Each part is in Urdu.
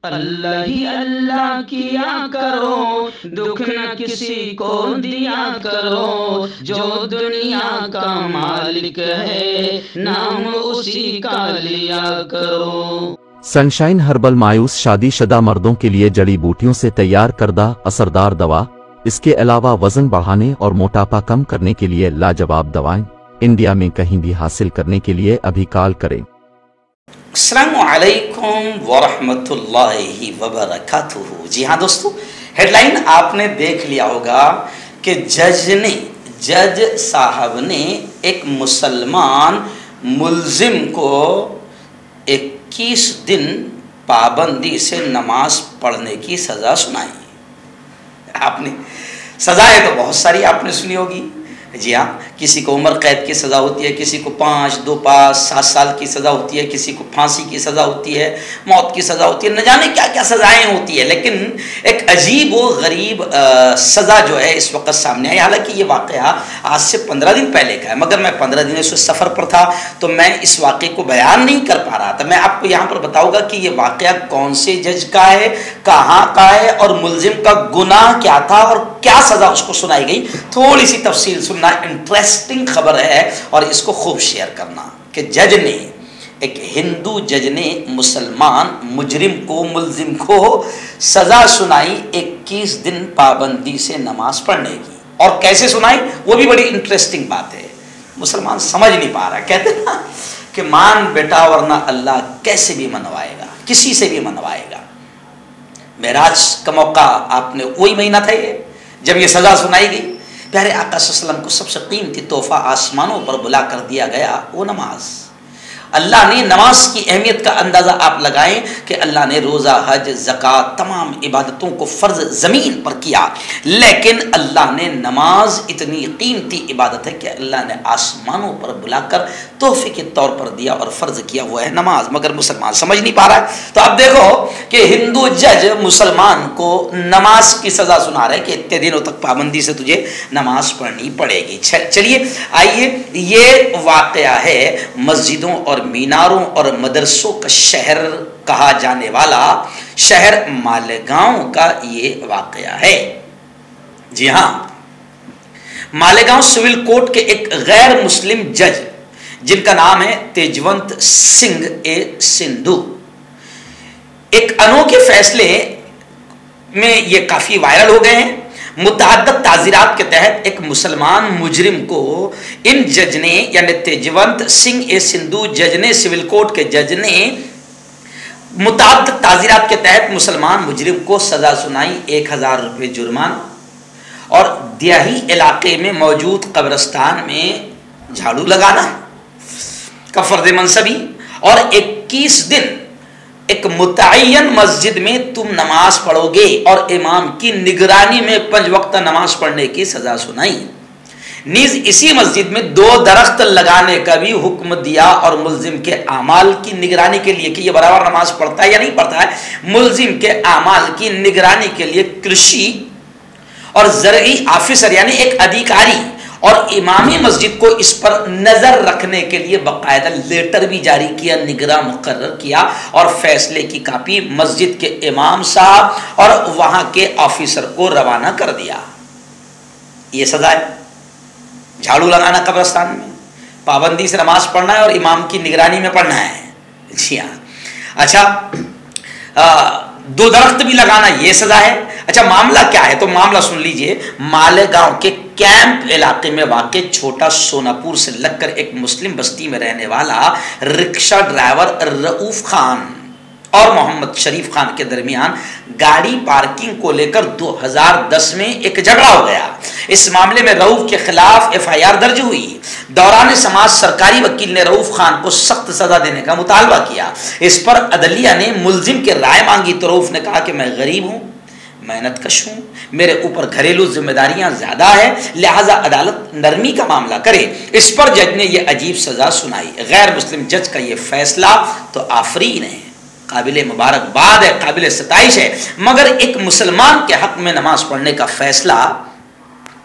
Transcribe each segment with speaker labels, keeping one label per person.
Speaker 1: اللہ ہی اللہ کیا کرو، دکھ نہ کسی کو دیا کرو، جو دنیا کا مالک ہے نام اسی کا لیا کرو۔
Speaker 2: سنشائن ہربل مایوس شادی شدہ مردوں کے لیے جڑی بوٹیوں سے تیار کردہ اثردار دوا، اس کے علاوہ وزن بڑھانے اور موٹاپا کم کرنے کے لیے لاجواب دوائیں انڈیا میں کہیں بھی حاصل کرنے کے لیے ابھی کال کریں۔
Speaker 3: السلام علیکم ورحمۃ اللہ وبرکاتہ۔ جی ہاں دوستو، ہیڈ لائن آپ نے دیکھ لیا ہوگا کہ جج صاحب نے ایک مسلمان ملزم کو 21 دن پابندی سے نماز پڑھنے کی سزا سنائی۔ آپ نے سزائیں تو بہت ساری آپ نے سنی ہوگی۔ جی ہاں، کسی کو عمر قید کی سزا ہوتی ہے، کسی کو 5، 2، 5، 7 سال کی سزا ہوتی ہے، کسی کو پھانسی کی سزا ہوتی ہے، موت کی سزا ہوتی ہے، نہ جانے کیا کیا سزائیں ہوتی ہے۔ لیکن ایک عجیب و غریب سزا جو ہے اس وقت سامنے آئی۔ حالانکہ یہ واقعہ آج سے 15 دن پہلے کا ہے، مگر میں 15 دن سے سفر پر تھا تو میں اس واقعے کو بیان نہیں کر پا رہا تھا۔ میں آپ کو یہاں پر بتاؤں گا کہ یہ واقعہ کون سے جج کا ہے، کہاں کا ہے، اور ملزم کا گناہ کیا تھا اور کیا سزا اس کو سنائی گئی۔ تھوڑی سی تفصیل سننا، انٹرسٹنگ خبر ہے اور اس کو خوب شیئر کرنا کہ ایک ہندو جج نے مسلمان ملزم کو سزا سنائی 21 دن پابندی سے نماز پڑھنے کی۔ اور کیسے سنائی وہ بھی بڑی انٹرسٹنگ بات ہے۔ مسلمان سمجھ نہیں پا رہا، کہتے ہیں نا کہ مان بیٹا ورنہ اللہ کیسے بھی منوائے گا، کسی سے بھی منوائے گا۔ معراج کا موقع آپ نے وہی مہینہ تھا یہ جب یہ سزا سنائی گئی۔ پیارے آقا صلی اللہ علیہ وسلم کو سب سے قیمتی تحفہ آسمانوں پر بلا کر دیا گیا، وہ نماز۔ اللہ نے نماز کی اہمیت کا اندازہ آپ لگائیں کہ اللہ نے روزہ، حج، زکوٰۃ تمام عبادتوں کو فرض زمین پر کیا، لیکن اللہ نے نماز اتنی قیمتی عبادت ہے کہ اللہ نے آسمانوں پر بلا کر تحفے کے طور پر دیا اور فرض کیا، وہ ہے نماز۔ مگر مسلمان سمجھ نہیں پا رہا ہے۔ تو اب دیکھو کہ ہندو جج مسلمان کو نماز کی سزا سنا رہے کہ اتنے دنوں تک پابندی سے تجھے نماز پڑھنی پڑے گی۔ چلیے آئیے، یہ واقعہ ہے مسجدوں اور میناروں اور مدرسوں کا شہر کہا جانے والا شہر مالیگاؤں کا یہ واقعہ ہے۔ جی ہاں، مالیگاؤں سول کورٹ کے ایک غیر مسلم جج جن کا نام ہے تیجونت سنگھ اے سندھو، ایک انوکھے فیصلے میں یہ کافی وائرل ہو گئے ہیں۔ متعدد تعزیرات کے تحت ایک مسلمان مجرم کو ان جج نے، یعنی تیجونت سنگھ اے سندھو جج نے، سول کورٹ کے جج نے متعدد تعزیرات کے تحت مسلمان مجرم کو سزا سنائی 1000 روپے جرمانہ اور دیہی علاقے میں موجود قبرستان میں جھاڑو لگانا کا فرض منصبی، اور 21 دن ایک متعین مسجد میں تم نماز پڑھو گے اور امام کی نگرانی میں 5 وقت نماز پڑھنے کی سزا سنائی۔ نیز اسی مسجد میں 2 درخت لگانے کا بھی حکم دیا اور ملزم کے اعمال کی نگرانی کے لیے کہ یہ برابر نماز پڑھتا ہے یا نہیں پڑھتا ہے، ملزم کے اعمال کی نگرانی کے لیے کرشی اور زرعی آفیسر یعنی ایک ادھیکاری اور امامی مسجد کو اس پر نظر رکھنے کے لیے باقاعدہ لیٹر بھی جاری کیا، نگراں مقرر کیا اور فیصلے کی کاپی مسجد کے امام صاحب اور وہاں کے آفیسر کو روانہ کر دیا۔ یہ سزا ہے، جھاڑو لگانا قبرستان میں، پابندی سے نماز پڑھنا ہے اور امام کی نگرانی میں پڑھنا ہے۔ جی ہاں، اچھا 2 درخت بھی لگانا یہ سزا ہے۔ اچھا معاملہ کیا ہے؟ تو معاملہ سن لیجئے۔ مالیگاؤں کے کیمپ علاقے میں واقع چھوٹا سوناپور سے لگ کر ایک مسلم بستی میں رہنے والا رکشہ ڈرائیور رؤوف خان اور محمد شریف خان کے درمیان گاڑی پارکنگ کو لے کر 2010 میں ایک جھگڑا ہو گیا۔ اس معاملے میں رؤوف کے خلاف FIR درج ہوئی۔ دوران سماعت سرکاری وکیل نے رؤوف خان کو سخت سزا دینے کا مطالبہ کیا۔ اس پر عدلیہ نے ملزم کی رائے مانگی تو رؤوف نے کہا کہ میں غریب ہوں، محنت کش ہوں، میرے اوپر گھریلو ذمہ داریاں زیادہ ہیں، لہٰذا عدالت نرمی کا معاملہ کرے۔ اس پر جج نے یہ عجیب سزا سنائی۔ غیر مسلم جج کا یہ فیصلہ تو آفرین ہے، قابل مبارکباد ہے، قابل ستائش ہے، مگر ایک مسلمان کے حق میں نماز پڑھنے کا فیصلہ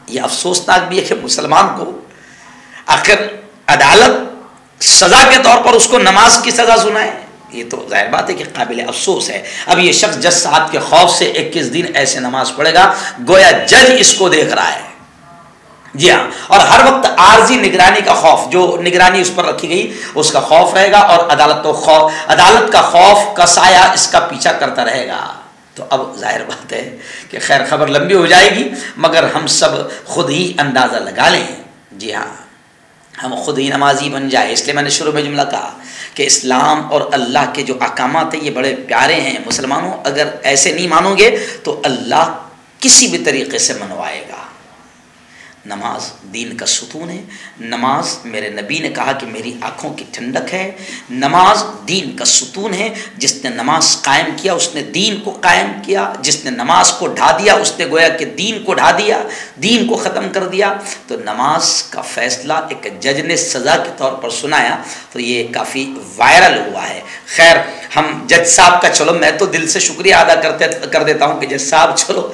Speaker 3: یہ افسوسناک بھی ہے کہ مسلمان کو آخر عدالت سزا کے طور پر اس کو نماز کی سزا سنائے۔ یہ تو ظاہر بات ہے کہ قابل افسوس ہے. اب یہ شخص جج صاحب کے خوف سے 21 دن ایسے نماز پڑھے گا گویا جج اس کو دیکھ رہا ہے. جی ہاں, اور ہر وقت عارضی نگرانی کا خوف, جو نگرانی اس پر رکھی گئی اس کا خوف رہے گا, اور عدالت کا خوف کا سایہ اس کا پیچھا کرتا رہے گا. تو اب ظاہر بات ہے کہ خیر خبر لمبی ہو جائے گی, مگر ہم سب خود ہی اندازہ لگا لیں. جی ہاں, ہم خود ہی نمازی بن جائے. اس لیے میں نے شروع میں جملہ کہا کہ اسلام اور اللہ کے جو احکامات ہیں یہ بڑے پیارے ہیں. مسلمانوں اگر ایسے نہیں مانو گے تو اللہ کسی بھی طریقے سے منوائے گا. نماز دین کا ستون ہے. نماز میرے نبی نے کہا کہ میری آنکھوں کی ٹھنڈک ہے. نماز دین کا ستون ہے. جس نے نماز قائم کیا اس نے دین کو قائم کیا, جس نے نماز کو ڈھا دیا اس نے گویا کہ دین کو ڈھا دیا, دین کو ختم کر دیا. تو نماز کا فیصلہ ایک جج نے سزا کے طور پر سنایا تو یہ کافی وائرل ہوا ہے. خیر ہم جج صاحب کا چلو میں تو دل سے شکریہ ادا کر دیتا ہوں کہ جج صاحب چلو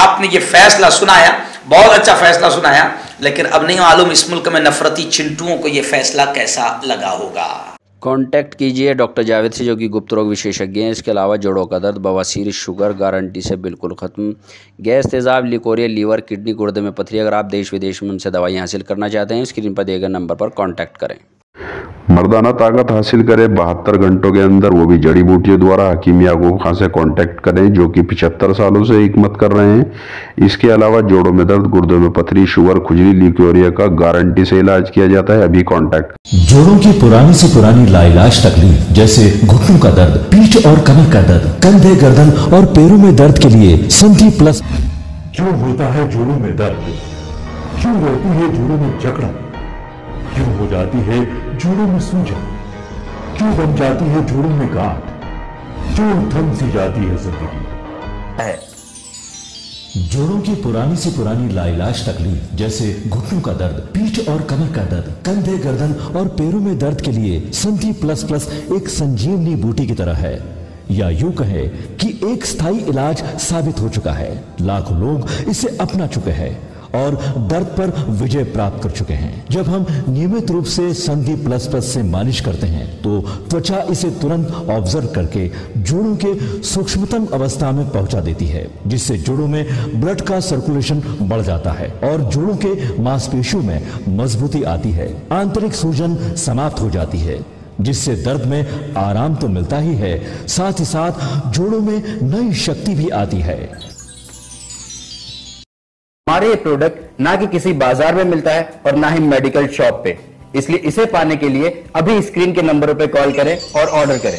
Speaker 3: آپ نے یہ فیصلہ سنایا, بہت اچھا فیصلہ سنایا, لیکن اب نہیں معلوم اس ملک میں نفرتی چنٹوؤں کو یہ فیصلہ کیسا لگا ہوگا.
Speaker 1: کانٹیکٹ کیجئے ڈاکٹر جاوید سے جو کہ گپت روگ وشیشجঞ ہیں. اس کے علاوہ جوڑوں کا درد, بواسیر, شوگر گارنٹی سے بالکل ختم, گیس تیزاب, لیکوریا, لیور, کڈنی, گردے میں پتھری. اگر آپ دیش ودیش میں ان سے دوائی حاصل کرنا چاہتے ہیں اسکرین پر دیے گئے نمبر پر کانٹیکٹ کریں.
Speaker 4: مردانہ طاقت حاصل کرے 72 گھنٹوں کے اندر, وہ بھی جڑی بوٹیوں دوارا. حکیم یعقوب خان سے کانٹیکٹ کریں جو کہ 75 سالوں سے حکمت کر رہے ہیں. اس کے علاوہ جوڑوں میں درد, گردوں میں پتھری, شوگر, کھجلی, لیکوریا کا گارنٹی سے علاج کیا جاتا ہے. ابھی کانٹیکٹ.
Speaker 5: جوڑوں کی پرانی سے پرانی لاعلاج تکلیف جیسے گھٹنوں کا درد, پیٹھ اور کمر کا درد, کندھے, گردن اور پیروں میں درد کے لیے سنٹی پلس.
Speaker 6: کیوں ہوتا ہے جوڑوں میں درد؟ کیوں رہتی ہے جوڑوں میں جکڑن؟ کیوں ہو جاتی ہے جوڑوں میں سوجن؟ کیوں بن جاتی ہے جوڑوں میں گاٹھ؟ کیوں تھم سی جاتی ہے زندگی؟
Speaker 5: جوڑوں کی پرانی سے پرانی لاعلاج تکلیف جیسے گھٹنوں کا درد, پیٹھ اور کمر کا درد, کندھے, گردن اور پیروں میں درد کے لیے سنٹی پلس پلس ایک سنجیونی بوٹی کی طرح ہے, یا یوں کہے کہ ایک ستھائی علاج ثابت ہو چکا ہے. لاکھوں لوگ اسے اپنا چکے ہیں اور درد پر وجے پراپت کر چکے ہیں. جب ہم نیمت روپ سے سندھی پلس پلس سے مالش کرتے ہیں تو توچا اسے ترنت آبزرو کر کے جوڑوں کے سوکشمتم اوستھا میں پہنچا دیتی ہے, جس سے جوڑوں میں بلڈ کا سرکولیشن بڑھ جاتا ہے اور جوڑوں کے ماس پیشیوں میں مضبوطی آتی ہے. آنترک سوجن سماپت ہو جاتی ہے, جس سے درد میں آرام تو ملتا ہی ہے, ساتھ ہی ساتھ جوڑوں میں نئی شکتی بھی آتی ہے.
Speaker 7: ہمارے یہ پروڈکٹ نہ کہ کسی بازار میں ملتا ہے اور نہ ہی میڈیکل شاپ پہ, اس لیے اسے پانے کے لیے ابھی اسکرین کے نمبروں پہ کال کریں اور آرڈر کریں.